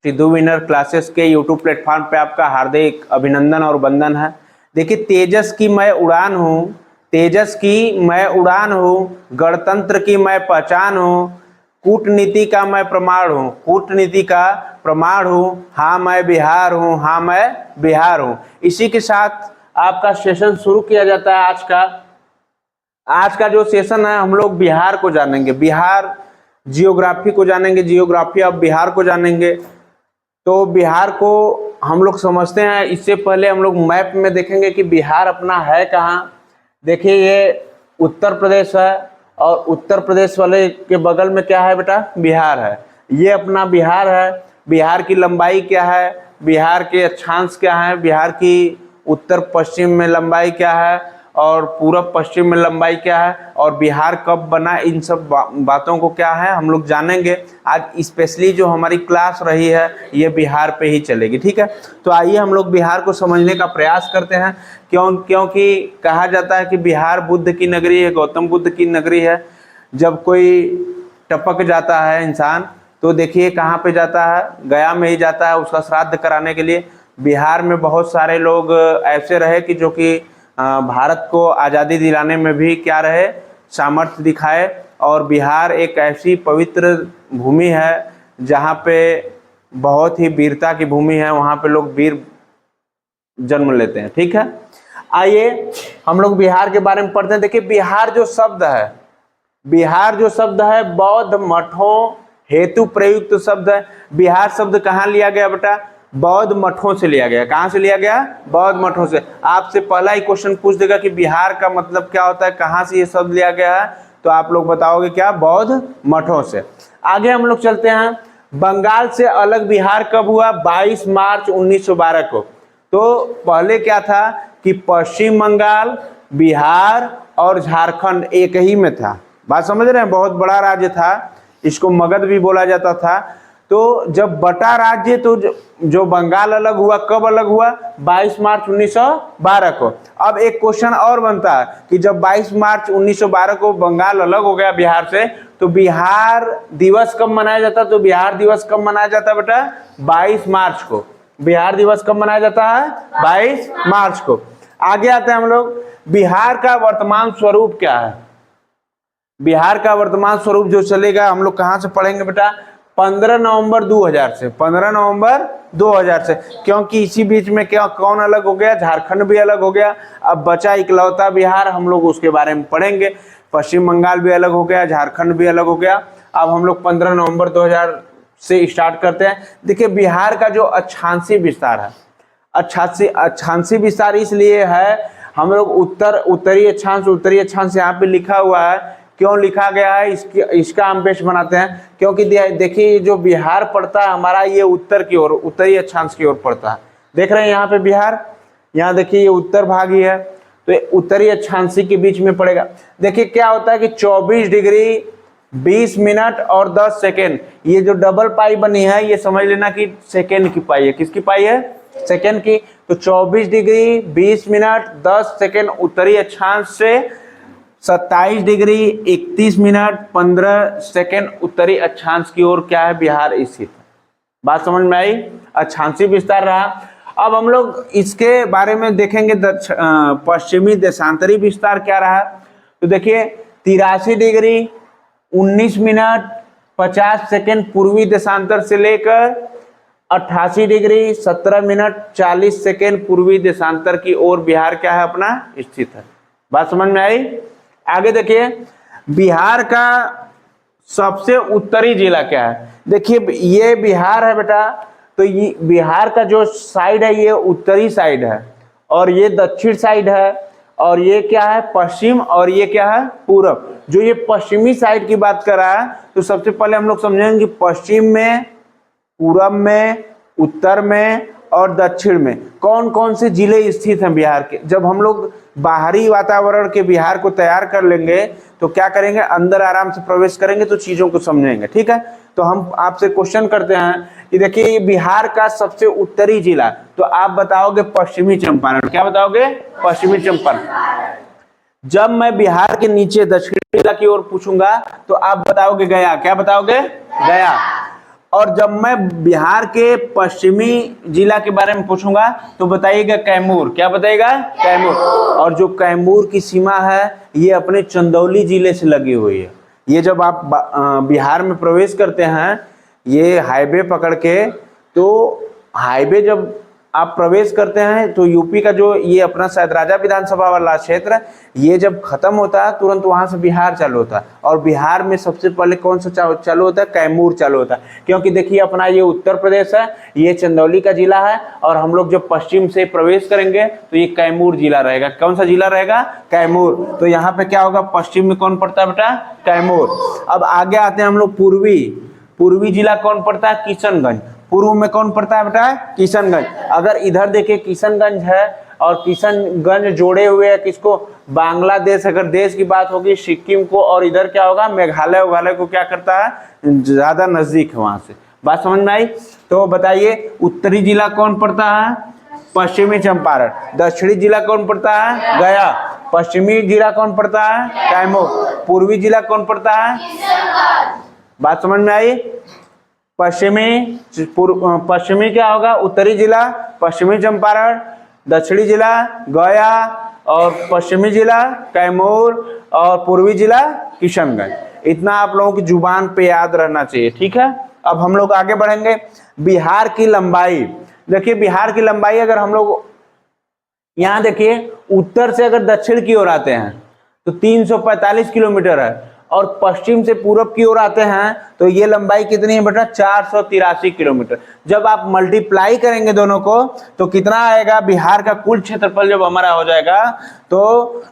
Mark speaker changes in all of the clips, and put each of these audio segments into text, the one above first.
Speaker 1: Sidhu winner classes के YouTube platform पे आपका हार्दिक अभिनंदन और वंदन है। देखिए, तेजस की मैं उड़ान हूँ, तेजस की मैं उड़ान हूँ, गणतंत्र की मैं पहचान हूँ, कूटनीति का मैं प्रमाण हूँ, कूटनीति का प्रमाण हूँ, हाँ मैं बिहार हूँ, हाँ मैं बिहार हूँ। इसी के साथ आपका सेशन शुरू किया जाता है। आज का जो सेशन है, हम लोग बिहार को जानेंगे, बिहार जियोग्राफी को जानेंगे, जियोग्राफी ऑफ बिहार को जानेंगे। तो बिहार को हम लोग समझते हैं, इससे पहले हम लोग मैप में देखेंगे कि बिहार अपना है कहाँ। देखिए, ये उत्तर प्रदेश है और उत्तर प्रदेश वाले के बगल में क्या है बेटा, बिहार है। ये अपना बिहार है। बिहार की लंबाई क्या है, बिहार के अक्षांश क्या है, बिहार की उत्तर पश्चिम में लंबाई क्या है और पूरब पश्चिम में लंबाई क्या है, और बिहार कब बना, इन सब बातों को क्या है हम लोग जानेंगे। आज स्पेशली जो हमारी क्लास रही है ये बिहार पे ही चलेगी, ठीक है। तो आइए हम लोग बिहार को समझने का प्रयास करते हैं। क्योंकि कहा जाता है कि बिहार बुद्ध की नगरी है, गौतम बुद्ध की नगरी है। जब कोई टपक जाता है इंसान तो देखिए कहाँ पे जाता है, गया में ही जाता है उसका श्राद्ध कराने के लिए। बिहार में बहुत सारे लोग ऐसे रहे कि जो कि भारत को आज़ादी दिलाने में भी क्या रहे, सामर्थ्य दिखाए। और बिहार एक ऐसी पवित्र भूमि है जहाँ पे बहुत ही वीरता की भूमि है, वहाँ पे लोग वीर जन्म लेते हैं, ठीक है। आइए हम लोग बिहार के बारे में पढ़ते हैं। देखिए, बिहार जो शब्द है, बिहार जो शब्द है बौद्ध मठों हेतु प्रयुक्त शब्द है। बिहार शब्द कहाँ लिया गया बेटा, बौद्ध मठों से लिया गया। कहाँ से लिया गया, बौद्ध मठों से। आपसे पहला ही क्वेश्चन पूछ देगा कि बिहार का मतलब क्या होता है, कहाँ से ये शब्द लिया गया है, तो आप लोग बताओगे क्या, बौद्ध मठों से। आगे हम लोग चलते हैं। बंगाल से अलग बिहार कब हुआ, 22 मार्च 1912 को। तो पहले क्या था कि पश्चिम बंगाल, बिहार और झारखंड एक ही में था। बात समझ रहे हैं, बहुत बड़ा राज्य था, इसको मगध भी बोला जाता था। तो जब बटा राज्य, तो जो बंगाल अलग हुआ, कब अलग हुआ, 22 मार्च 1912 को। अब एक क्वेश्चन और बनता है कि जब 22 मार्च 1912 को बंगाल अलग हो गया बिहार से, तो बिहार दिवस कब मनाया जाता, तो बिहार दिवस कब मनाया जाता बेटा, 22 मार्च को। बिहार दिवस कब मनाया जाता है, 22 मार्च को। आगे आते हैं हम लोग, बिहार का वर्तमान स्वरूप क्या है। बिहार का वर्तमान स्वरूप जो चलेगा, हम लोग कहाँ से पढ़ेंगे बेटा, 15 नवंबर 2000 से, 15 नवंबर 2000 से। क्योंकि इसी बीच में क्या कौन अलग हो गया, झारखंड भी अलग हो गया। अब बचा इकलौता बिहार, हम लोग उसके बारे में पढ़ेंगे। पश्चिम बंगाल भी अलग हो गया, झारखंड भी अलग हो गया। अब हम लोग 15 नवंबर 2000 से स्टार्ट करते हैं। देखिए, बिहार का जो अक्षांशीय विस्तार है, अक्षांशीय विस्तार इसलिए है, हम लोग उत्तरी अक्षांश यहाँ पे लिखा हुआ है। क्यों लिखा गया है, इसका हम पेश बनाते हैं। क्योंकि देखिए, जो बिहार पड़ता है हमारा, ये उत्तर की ओर, उत्तरी अक्षांश की ओर पड़ता है। देख रहे हैं यहाँ पे बिहार, यहाँ देखिए ये उत्तर भाग ही है, तो ये उत्तरी अक्षांशी के बीच में पड़ेगा। देखिए क्या होता है कि 24 डिग्री 20 मिनट और 10 सेकेंड, ये जो डबल पाई बनी है, ये समझ लेना कि सेकेंड की पाई है। किसकी पाई है, सेकेंड की। तो 24 डिग्री 20 मिनट 10 सेकेंड उत्तरी अक्षांश से, 27 डिग्री 31 मिनट 15 सेकेंड उत्तरी अक्षांश की ओर क्या है, बिहार स्थित है। बात समझ में आई, अक्षांशीय विस्तार रहा। अब हम लोग इसके बारे में देखेंगे पश्चिमी देशांतरी विस्तार क्या रहा। तो देखिए, 83 डिग्री 19 मिनट 50 सेकेंड पूर्वी देशांतर से लेकर 88 डिग्री 17 मिनट 40 सेकेंड पूर्वी देशांतर की ओर बिहार क्या है, अपना स्थित है। बात समझ में आई। आगे देखिए, बिहार का सबसे उत्तरी जिला क्या है। देखिए, ये बिहार है बेटा, तो ये बिहार का जो साइड है ये उत्तरी साइड है, और ये दक्षिण साइड है, और ये क्या है, पश्चिम, और ये क्या है, पूरब। जो ये पश्चिमी साइड की बात कर रहा है, तो सबसे पहले हम लोग समझेंगे कि पश्चिम में, पूरब में, उत्तर में और दक्षिण में कौन कौन से जिले स्थित हैं बिहार के। जब हम लोग बाहरी वातावरण के बिहार को तैयार कर लेंगे तो क्या करेंगे, अंदर आराम से प्रवेश करेंगे तो चीजों को समझेंगे, ठीक है। तो हम आपसे क्वेश्चन करते हैं कि देखिए, बिहार का सबसे उत्तरी जिला, तो आप बताओगे पश्चिमी चंपारण। क्या बताओगे, पश्चिमी चंपारण। जब मैं बिहार के नीचे दक्षिणी जिला की ओर पूछूंगा तो आप बताओगे गया। क्या बताओगे, गया। और जब मैं बिहार के पश्चिमी जिला के बारे में पूछूंगा तो बताइएगा कैमूर। क्या बताइएगा? कैमूर। और जो कैमूर की सीमा है ये अपने चंदौली जिले से लगी हुई है। ये जब आप बिहार में प्रवेश करते हैं ये हाईवे पकड़ के, तो हाईवे जब आप प्रवेश करते हैं तो यूपी का जो ये अपना शायद राजा विधानसभा वाला क्षेत्र, ये जब खत्म होता है तुरंत वहां से बिहार चालू होता है। और बिहार में सबसे पहले कौन सा चालू होता है? कैमूर चालू होता है। क्योंकि देखिए अपना ये उत्तर प्रदेश है, ये चंदौली का जिला है, और हम लोग जब पश्चिम से प्रवेश करेंगे तो ये कैमूर जिला रहेगा। कौन सा जिला रहेगा? कैमूर। तो यहाँ पे क्या होगा? पश्चिम में कौन पड़ता है बेटा? कैमूर। अब आगे आते हैं हम लोग पूर्वी जिला कौन पड़ता है? किशनगंज। पूर्व में कौन पड़ता है बेटा? किशनगंज। अगर इधर देखिए किशनगंज है और किशनगंज जोड़े हुए है किसको? बांग्लादेश। अगर देश की बात होगी सिक्किम को, और इधर क्या होगा? मेघालय को क्या करता है? ज्यादा नजदीक है वहां से। बात समझ में आई? तो बताइए उत्तरी जिला कौन पड़ता है? पश्चिमी चंपारण। दक्षिणी जिला कौन पड़ता है? गया। पश्चिमी जिला कौन पड़ता है? कैमूर। पूर्वी जिला कौन पड़ता है? बात समझ में आई? पश्चिमी क्या होगा? उत्तरी जिला पश्चिमी चंपारण, दक्षिणी जिला गया, और पश्चिमी जिला कैमूर, और पूर्वी जिला किशनगंज। इतना आप लोगों की जुबान पे याद रहना चाहिए, ठीक है। अब हम लोग आगे बढ़ेंगे। बिहार की लंबाई, देखिए बिहार की लंबाई अगर हम लोग यहाँ देखिए उत्तर से अगर दक्षिण की ओर आते हैं तो 345 किलोमीटर है, और पश्चिम से पूरब की ओर आते हैं तो ये लंबाई कितनी है बेटा? 483 किलोमीटर। जब आप मल्टीप्लाई करेंगे दोनों को तो कितना आएगा? बिहार का कुल क्षेत्रफल जब हमारा हो जाएगा तो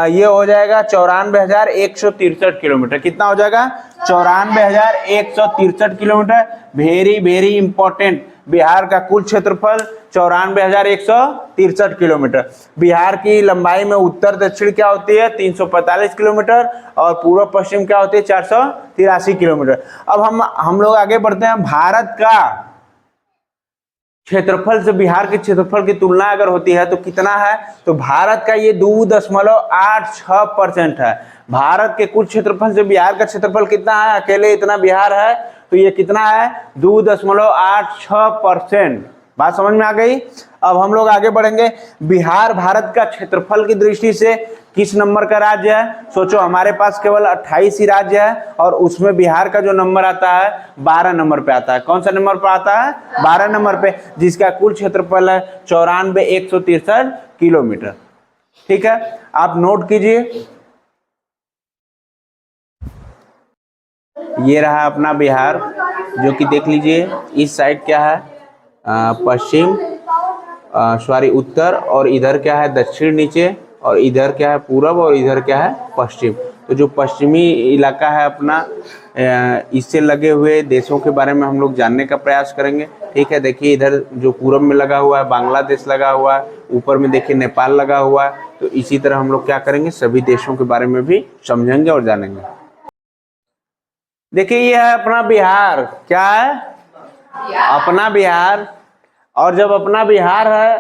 Speaker 1: ये हो जाएगा 94,163 किलोमीटर। कितना हो जाएगा? 94,163 kilometre. Very very important. Bihar का कुल क्षेत्रफल 94,163 किलोमीटर। बिहार की लंबाई में उत्तर दक्षिण क्या होती है? 345 किलोमीटर, और पूर्व पश्चिम क्या होती है? 483 किलोमीटर। अब हम लोग आगे बढ़ते हैं। भारत का क्षेत्रफल से बिहार के क्षेत्रफल की तुलना अगर होती है तो कितना है? तो भारत का ये 2.86% है। भारत के कुल क्षेत्रफल से बिहार का क्षेत्रफल कितना है? अकेले इतना बिहार है तो ये कितना है? 2.86%। बात समझ में आ गई? अब हम लोग आगे बढ़ेंगे। बिहार भारत का क्षेत्रफल की दृष्टि से किस नंबर का राज्य है? सोचो, हमारे पास केवल 28 ही राज्य है और उसमें बिहार का जो नंबर आता है 12 नंबर पे आता है। कौन सा नंबर पे आता है? 12 नंबर पे, जिसका कुल क्षेत्रफल है 94,163 किलोमीटर। ठीक है, आप नोट कीजिए। ये रहा अपना बिहार, जो कि देख लीजिए इस साइड क्या है? पश्चिम, सॉरी उत्तर, और इधर क्या है? दक्षिण नीचे, और इधर क्या है? पूरब, और इधर क्या है? पश्चिम। तो जो पश्चिमी इलाका है अपना, इससे लगे हुए देशों के बारे में हम लोग जानने का प्रयास करेंगे। ठीक है, देखिए इधर जो पूरब में लगा हुआ है बांग्लादेश लगा हुआ है, ऊपर में देखिए नेपाल लगा हुआ है। तो इसी तरह हम लोग क्या करेंगे? सभी देशों के बारे में भी समझेंगे और जानेंगे। देखिए ये है अपना बिहार। क्या है? अपना बिहार। और जब अपना बिहार है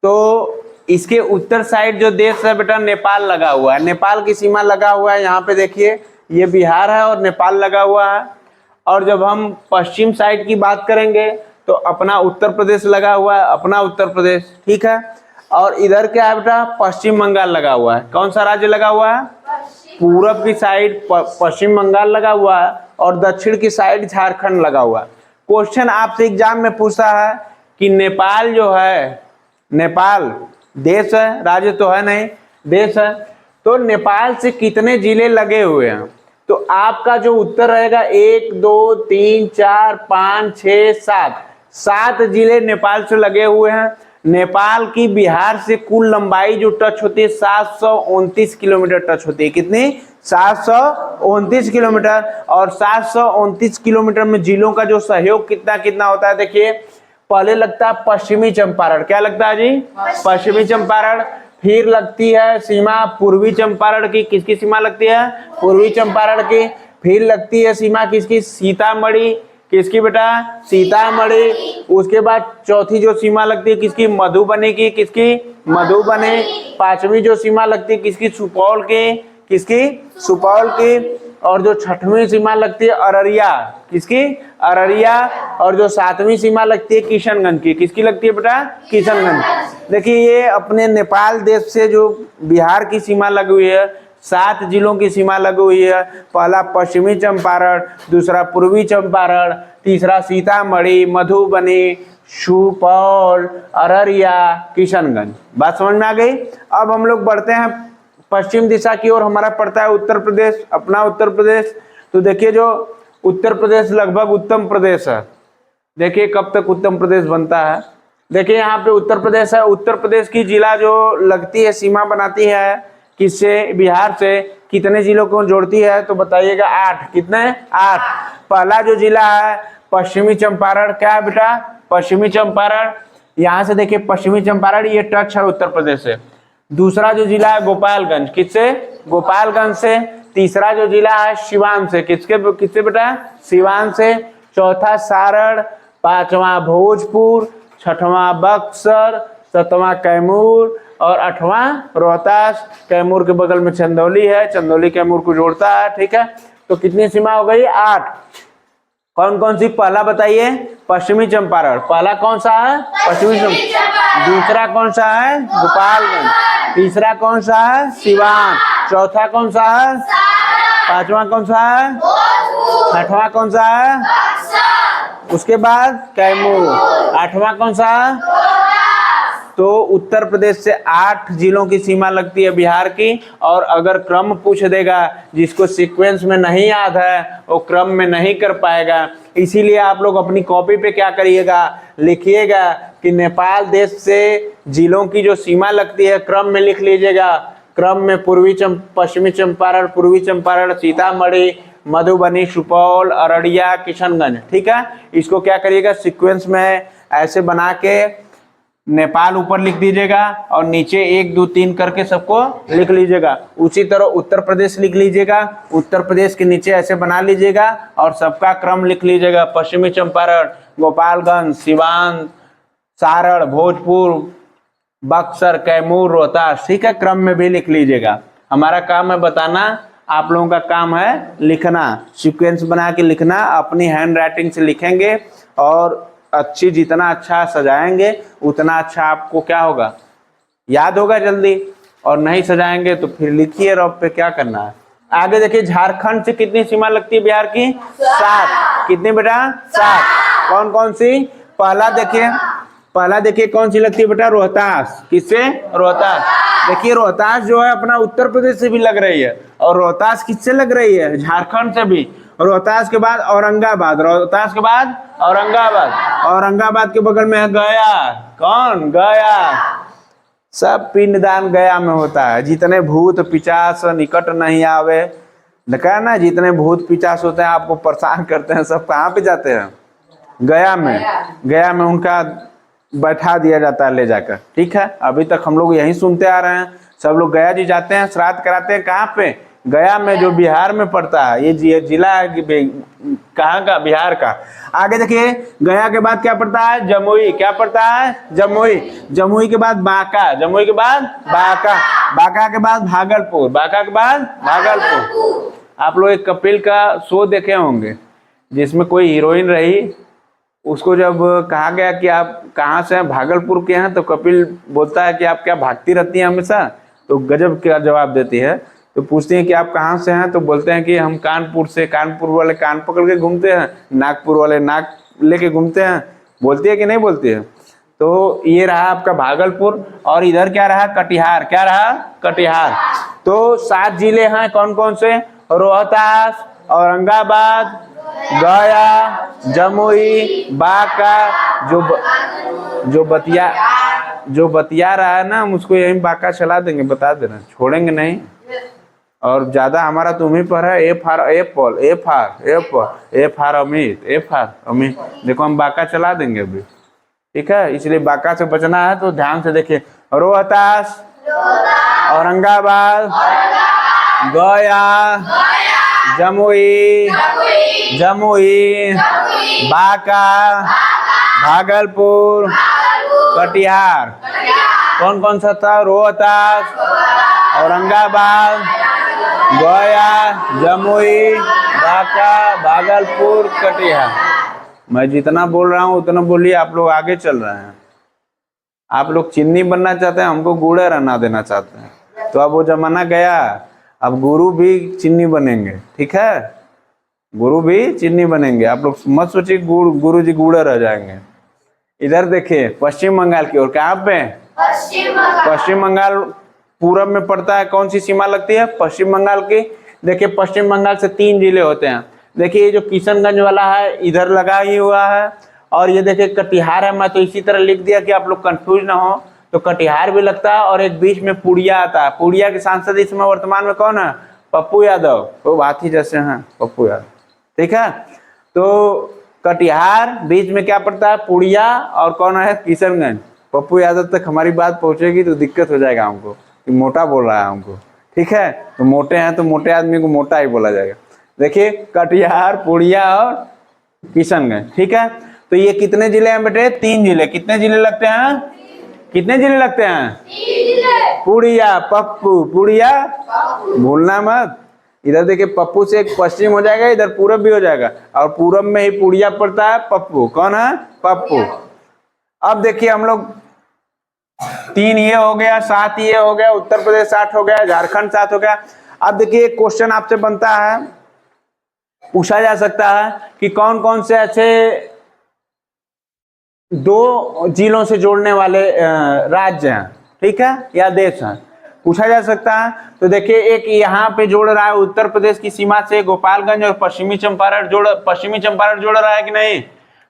Speaker 1: तो इसके उत्तर साइड जो देश है बेटा, नेपाल लगा हुआ है। नेपाल की सीमा लगा हुआ है। यहाँ पे देखिए ये बिहार है और नेपाल लगा हुआ है। और जब हम पश्चिम साइड की बात करेंगे तो अपना उत्तर प्रदेश लगा हुआ है, अपना उत्तर प्रदेश। ठीक है, और इधर क्या है बेटा? पश्चिम बंगाल लगा हुआ है। कौन सा राज्य लगा हुआ है? पूरब की साइड पश्चिम बंगाल लगा हुआ है, और दक्षिण की साइड झारखंड लगा हुआ है। क्वेश्चन आपसे एग्जाम में पूछा है कि नेपाल जो है, नेपाल देश है, राज्य तो है नहीं, देश है, तो नेपाल से कितने जिले लगे हुए हैं? तो आपका जो उत्तर रहेगा 1 2 3 4 5 6 7 जिले नेपाल से लगे हुए हैं। नेपाल की बिहार से कुल लंबाई जो टच होती है 729 किलोमीटर टच होती है। कितनी? 729 किलोमीटर। और 729 किलोमीटर में जिलों का जो सहयोग कितना कितना होता है? देखिए पहले लगता है पश्चिमी चंपारण। क्या लगता है जी? पश्चिमी चंपारण। फिर लगती है सीमा पूर्वी चंपारण की। किसकी सीमा लगती है? पूर्वी चंपारण की। फिर लगती है सीमा किसकी? सीतामढ़ी। किसकी बेटा? सीतामढ़ी। उसके बाद चौथी जो सीमा लगती है किसकी? मधुबनी की। किसकी? मधुबनी। पांचवी जो सीमा लगती है किसकी? सुपौल की। किसकी? सुपौल की। और जो 6वीं सीमा लगती है अररिया, किसकी? अररिया। और जो 7वीं सीमा लगती है किशनगंज की, किसकी लगती है बेटा? किशनगंज। देखिए ये अपने नेपाल देश से जो बिहार की सीमा लगी हुई है, 7 जिलों की सीमा लगी हुई है। पहला पश्चिमी चंपारण, दूसरा पूर्वी चंपारण, तीसरा सीतामढ़ी, मधुबनी, सुपौल, अररिया, किशनगंज। बात समझ में आ गई? अब हम लोग बढ़ते हैं पश्चिम दिशा की ओर। हमारा पड़ता है उत्तर प्रदेश, अपना उत्तर प्रदेश। तो देखिए जो उत्तर प्रदेश लगभग उत्तम प्रदेश है। देखिए कब तक उत्तम प्रदेश बनता है। देखिए यहाँ पे उत्तर प्रदेश है। उत्तर प्रदेश की जिला जो लगती है, सीमा बनाती है किससे? बिहार से। कितने जिलों को जोड़ती है तो बताइएगा? 8। कितने? 8। पहला जो जिला है पश्चिमी चंपारण, क्या है बेटा? पश्चिमी चंपारण। यहाँ से देखिए पश्चिमी चंपारण ये टच है उत्तर प्रदेश से। दूसरा जो जिला है गोपालगंज, किससे? गोपालगंज से। तीसरा जो जिला है सिवान से, किससे बेटा? सिवान से। चौथा सारण, 5वां भोजपुर, 6वां बक्सर, 7वां कैमूर और 8वां रोहतास। कैमूर के बगल में चंदौली है, चंदौली कैमूर को जोड़ता है। ठीक है, तो कितनी सीमा हो गई? 8। कौन कौन सी? पहला बताइए, पश्चिमी चंपारण। पहला कौन सा है? पश्चिमी चंपारण। दूसरा कौन सा है? गोपालगंज। तीसरा कौन सा है? सिवान। चौथा कौन सा है? 5वां कौन सा है? 6वां कौन सा है? उसके बाद कैमूर। 8वां कौन सा है? तो उत्तर प्रदेश से 8 जिलों की सीमा लगती है बिहार की। और अगर क्रम पूछ देगा, जिसको सीक्वेंस में नहीं याद है वो क्रम में नहीं कर पाएगा। इसीलिए आप लोग अपनी कॉपी पे क्या करिएगा? लिखिएगा कि नेपाल देश से जिलों की जो सीमा लगती है क्रम में लिख लीजिएगा। क्रम में पश्चिमी चंपारण, पूर्वी चंपारण, सीतामढ़ी, मधुबनी, सुपौल, अररिया, किशनगंज। ठीक है, इसको क्या करिएगा? सीक्वेंस में ऐसे बना के नेपाल ऊपर लिख दीजिएगा और नीचे 1 2 3 करके सबको लिख लीजिएगा। उसी तरह उत्तर प्रदेश लिख लीजिएगा, उत्तर प्रदेश के नीचे ऐसे बना लीजिएगा और सबका क्रम लिख लीजिएगा। पश्चिमी चंपारण, गोपालगंज, सिवान, सारण, भोजपुर, बक्सर, कैमूर, रोहतास। ठीक है, क्रम में भी लिख लीजिएगा। हमारा काम है बताना, आप लोगों का काम है लिखना, सीक्वेंस बना के लिखना। अपनी हैंड राइटिंग से लिखेंगे और अच्छी, जितना अच्छा सजाएंगे उतना अच्छा आपको क्या होगा? याद होगा जल्दी। और नहीं सजाएंगे तो फिर लिखिए रफ पे, क्या करना है। आगे देखिए झारखंड से कितनी सीमा लगती है बिहार की? 7। कितनी बेटा? 7। कौन कौन सी? पहला देखिए कौन सी लगती है बेटा? रोहतास। किससे? रोहतास। देखिए रोहतास जो है अपना उत्तर प्रदेश से भी लग रही है। और रोहतास किससे लग रही है? झारखंड से भी। रोहतास के बाद औरंगाबाद, रोहतास के बाद औरंगाबाद, औरंगाबाद के बगल में है गया। कौन? गया। सब पिंडदान गया में होता है। जितने भूत पिचास निकट नहीं आवे, देखा ना, जितने भूत पिचास होते हैं आपको परेशान करते हैं, सब कहाँ पे जाते हैं? गया में। गया में उनका बैठा दिया जाता है ले जाकर। ठीक है, अभी तक हम लोग यही सुनते आ रहे हैं। सब लोग गया जी जाते हैं, श्राद्ध कराते हैं। कहाँ पे? गया में, जो बिहार में पड़ता है। ये जिला है कहाँ का? बिहार का। आगे देखिए गया के बाद क्या पड़ता है? जमुई। क्या पड़ता है? जमुई। जमुई के बाद बांका, जमुई के बाद बांका, बांका के बाद भागलपुर, बांका के बाद भागलपुर। आप लोग एक कपिल का शो देखे होंगे जिसमें कोई हीरोइन रही, उसको जब कहा गया कि आप कहाँ से हैं? भागलपुर के हैं। तो कपिल बोलता है कि आप क्या भागती रहती हैं हमेशा? तो गजब क्या जवाब देती है। तो पूछते हैं कि आप कहाँ से हैं? तो बोलते हैं कि हम कानपुर से। कानपुर वाले कान पकड़ के घूमते हैं, नागपुर वाले नाक लेके घूमते हैं। बोलती है कि नहीं बोलती है? तो ये रहा आपका भागलपुर। और इधर क्या रहा? कटिहार। क्या रहा? कटिहार। तो 7 जिले हैं। कौन कौन से? रोहतास, औरंगाबाद, गया, जमुई, बांका। जो बतिया रहा है ना, हम उसको यहीं बांका चला देंगे, बता देना, छोड़ेंगे नहीं। और ज्यादा हमारा तुम्ही पर है। A for Apple, A for Amit. देखो हम बांका चला देंगे अभी। ठीक है, इसलिए बांका से बचना है तो ध्यान से देखिए। रोहतास, औरंगाबाद, गया, जमुई, बांका, भागलपुर, कटिहार। कौन कौन सा था? रोहतास, औरंगाबाद, गया, जमुई, ढाका, भागलपुर, कटिहार। मैं जितना बोल रहा हूँ उतना बोलिए, आप लोग आगे चल रहे हैं। आप लोग चीनी बनना चाहते हैं, हमको गुड़ रहना देना चाहते हैं। तो अब वो जमाना गया, अब गुरु भी चीनी बनेंगे, ठीक है, गुरु भी चीनी बनेंगे। आप लोग मत सोचिए गुरु जी गुड़ रह जाएंगे। इधर देखिए पश्चिम बंगाल की ओर, कहाँ पे? पश्चिम बंगाल पूरब में पड़ता है। कौन सी सीमा लगती है? पश्चिम बंगाल की। देखिए पश्चिम बंगाल से 3 जिले होते हैं। देखिए ये जो किशनगंज वाला है इधर लगा ही हुआ है, और ये देखिए कटिहार है। मैं तो इसी तरह लिख दिया कि आप लोग कंफ्यूज ना हो। तो कटिहार भी लगता है, और एक बीच में पुड़िया आता है। पुड़िया के सांसद इस समय वर्तमान में कौन है? पप्पू यादव। वो बात ही जैसे हैं पप्पू यादव, ठीक है। तो कटिहार, बीच में क्या पड़ता है? पुड़िया, और कौन है? किशनगंज। पप्पू यादव तक हमारी बात पहुंचेगी तो दिक्कत हो जाएगा हमको कि मोटा बोल रहा है हमको, ठीक है। तो मोटे हैं तो मोटे आदमी को मोटा ही बोला जाएगा। देखिए कटिहार, पुड़िया और किशनगंज, ठीक है। तो ये कितने जिले हैं बेटे? 3 जिले। कितने जिले लगते हैं? कितने जिले लगते हैं? पुड़िया, पप्पू, पुड़िया, भूलना मत। इधर देखिए पप्पू से एक पश्चिम हो जाएगा, इधर पूरब भी हो जाएगा, और पूरब में ही पुड़िया पड़ता है। पप्पू कौन है? पप्पू। अब देखिए हम लोग 3 ये हो गया, 7 ये हो गया, उत्तर प्रदेश 7 हो गया, झारखंड 7 हो गया। अब देखिए एक क्वेश्चन आपसे बनता है, पूछा जा सकता है कि कौन कौन से ऐसे 2 जिलों से जोड़ने वाले राज्य हैं, ठीक है, या देश हैं, पूछा जा सकता है। तो देखिए एक यहाँ पे जोड़ रहा है उत्तर प्रदेश की सीमा से गोपालगंज और पश्चिमी चंपारण जोड़ रहा है कि नहीं?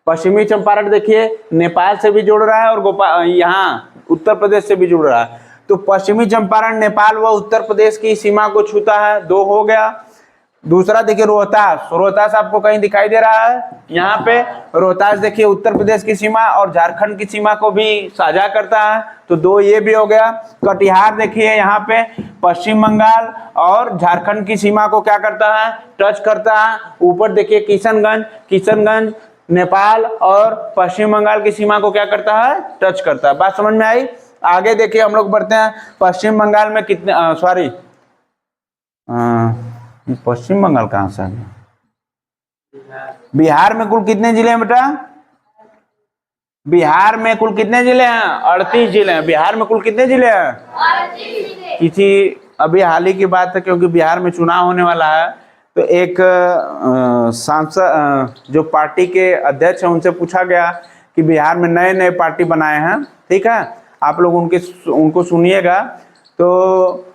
Speaker 1: पश्चिमी चंपारण देखिए नेपाल से भी जोड़ रहा है, और यहाँ उत्तर प्रदेश से भी जुड़ रहा है। तो पश्चिमी चंपारण नेपाल व उत्तर प्रदेश की सीमा को छूता है, 2 हो गया। दूसरा देखिए रोहतास आपको कहीं दिखाई दे रहा है? यहाँ पे रोहतास देखिए उत्तर प्रदेश की सीमा और झारखंड की सीमा को भी साझा करता है, तो 2 ये भी हो गया। कटिहार देखिए यहाँ पे पश्चिम बंगाल और झारखंड की सीमा को क्या करता है? टच करता है। ऊपर देखिए किशनगंज नेपाल और पश्चिम बंगाल की सीमा को क्या करता है? टच करता है। बात समझ में आई? आगे देखिए हम लोग बढ़ते हैं। पश्चिम बंगाल में कितने पश्चिम बंगाल कहाँ से है? बिहार में कुल कितने जिले हैं बेटा? बिहार में कुल कितने जिले हैं? 38 जिले हैं। बिहार में कुल कितने जिले हैं? 38 जिले। अभी हाल ही की बात है, क्योंकि बिहार में चुनाव होने वाला है, तो एक सांसद जो पार्टी के अध्यक्ष हैं उनसे पूछा गया कि बिहार में नए पार्टी बनाए हैं, ठीक है, आप लोग उनको सुनिएगा। तो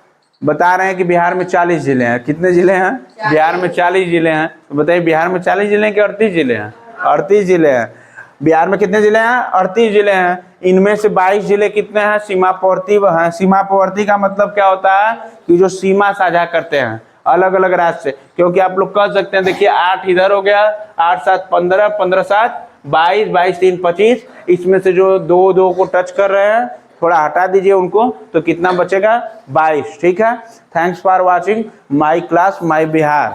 Speaker 1: बता रहे हैं कि बिहार में 40 जिले हैं। कितने जिले हैं? बिहार में 40 जिले हैं। तो बताइए बिहार में 40 जिले हैं कि 38 जिले हैं? 38 जिले हैं। बिहार में कितने जिले हैं? 38 जिले हैं। इनमें से 22 जिले कितने हैं? सीमावर्ती हैं। सीमावर्ती का मतलब क्या होता है? कि जो सीमा साझा करते हैं अलग अलग राज्य से। क्योंकि आप लोग कह सकते हैं, देखिए 8 इधर हो गया, 8 7 15, 15 7 22, 22 3 25। इसमें से जो 2 को टच कर रहे हैं थोड़ा हटा दीजिए उनको, तो कितना बचेगा? 22, ठीक है। Thanks for watching my class my Bihar.